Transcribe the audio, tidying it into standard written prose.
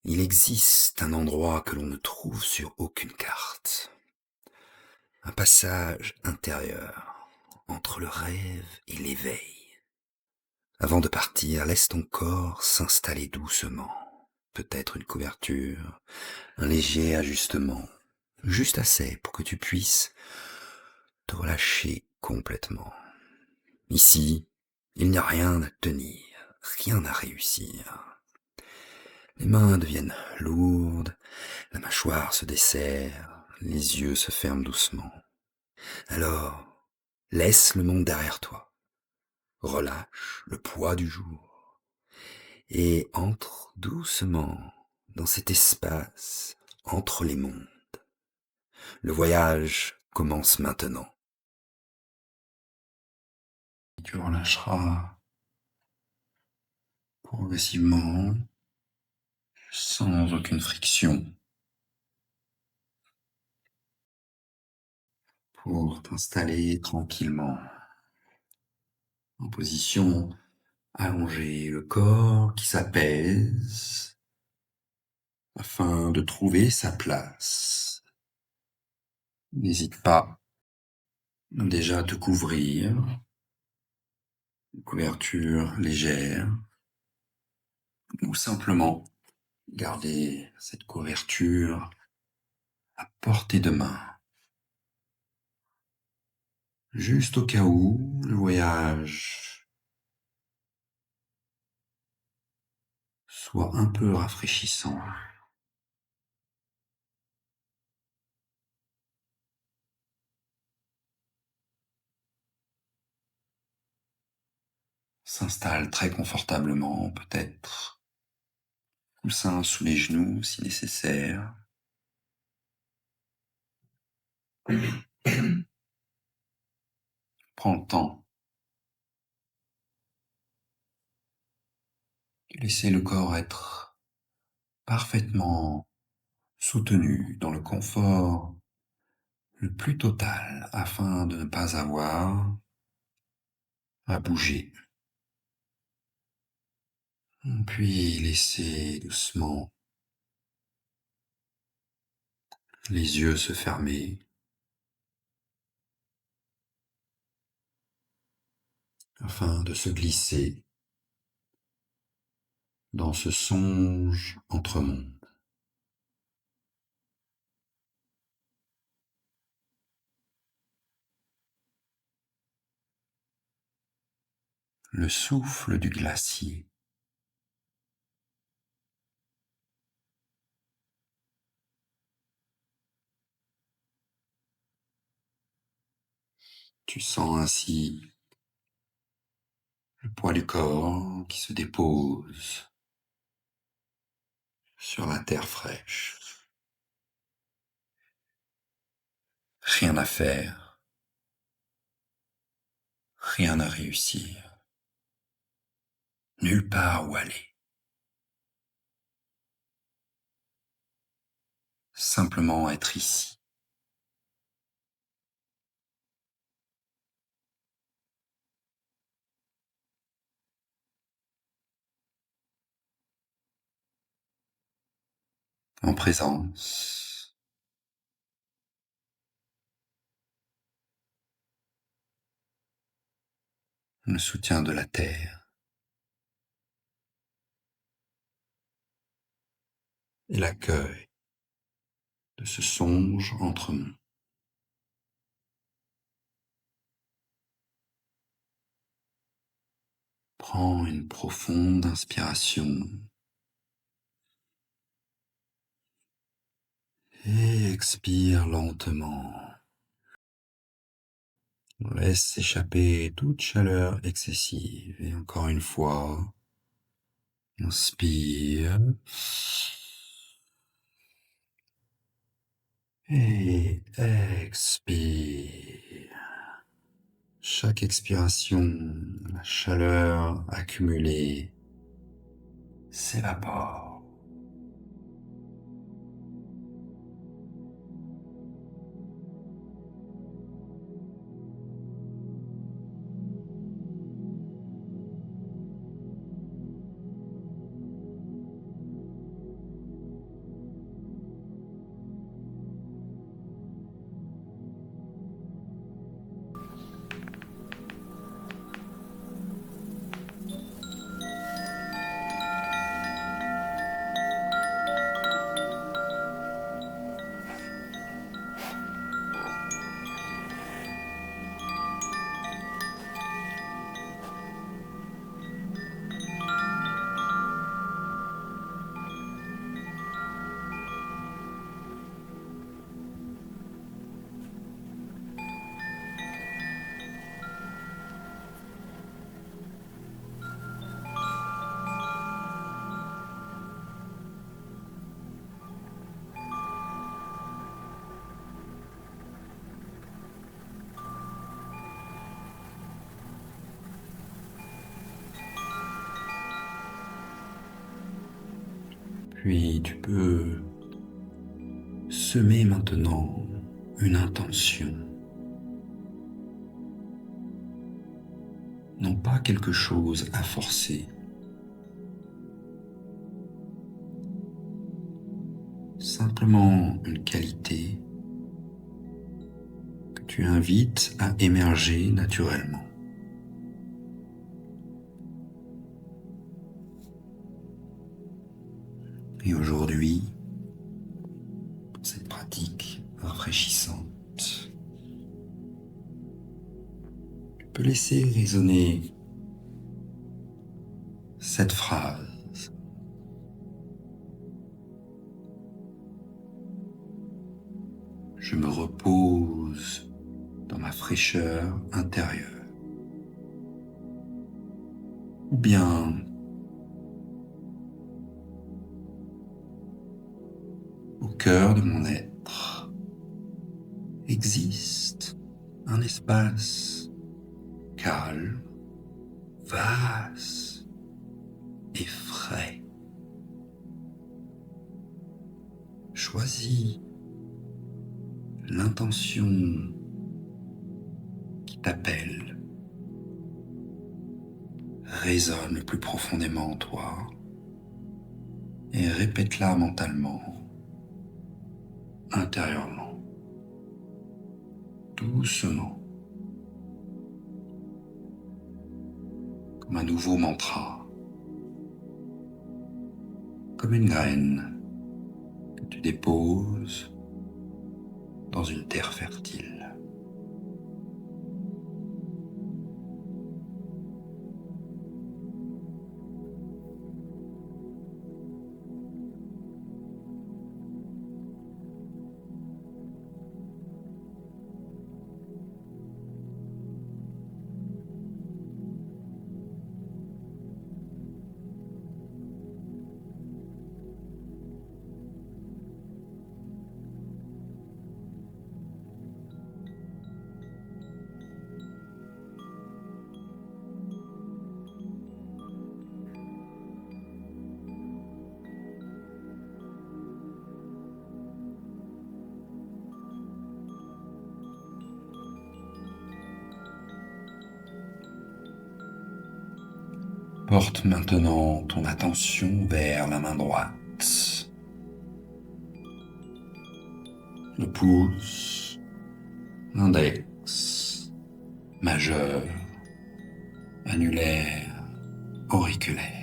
Il existe un endroit que l'on ne trouve sur aucune carte. Un passage intérieur entre le rêve et l'éveil. Avant de partir, laisse ton corps s'installer doucement. Peut-être une couverture, un léger ajustement, juste assez pour que tu puisses te relâcher complètement. Ici, il n'y a rien à tenir, rien à réussir. Les mains deviennent lourdes, la mâchoire se desserre, les yeux se ferment doucement. Alors, laisse le monde derrière toi. Relâche le poids du jour et entre doucement dans cet espace entre les mondes. Le voyage commence maintenant. Tu relâcheras progressivement, sans aucune friction, pour t'installer tranquillement en position allongée, le corps qui s'apaise afin de trouver sa place. N'hésite pas déjà à te couvrir, une couverture légère, ou simplement garder cette couverture à portée de main. Juste au cas où le voyage soit un peu rafraîchissant. S'installe très confortablement, peut-être coussin sous les genoux si nécessaire. Prends le temps de laisser le corps être parfaitement soutenu dans le confort le plus total afin de ne pas avoir à bouger. Puis laisser doucement les yeux se fermer afin de se glisser dans ce songe entre mondes. Le souffle du glacier. Tu sens ainsi le poids du corps qui se dépose sur la terre fraîche. Rien à faire, rien à réussir, nulle part où aller. Simplement être ici. En présence, le soutien de la terre et l'accueil de ce songe entre nous. Prends une profonde inspiration et expire lentement. Laisse échapper toute chaleur excessive et encore une fois, inspire et expire. Chaque expiration, la chaleur accumulée s'évapore. Puis tu peux semer maintenant une intention. Non pas quelque chose à forcer, simplement une qualité que tu invites à émerger naturellement. Et aujourd'hui, dans cette pratique rafraîchissante, tu peux laisser résonner cette phrase. Je me repose dans ma fraîcheur intérieure. Ou bien, au cœur de mon être existe un espace calme, vaste et frais. Choisis l'intention qui t'appelle, résonne le plus profondément en toi et répète-la mentalement, intérieurement, doucement, comme un nouveau mantra, comme une graine que tu déposes dans une terre fertile. Porte maintenant ton attention vers la main droite. Le pouce, l'index, majeur, annulaire, auriculaire.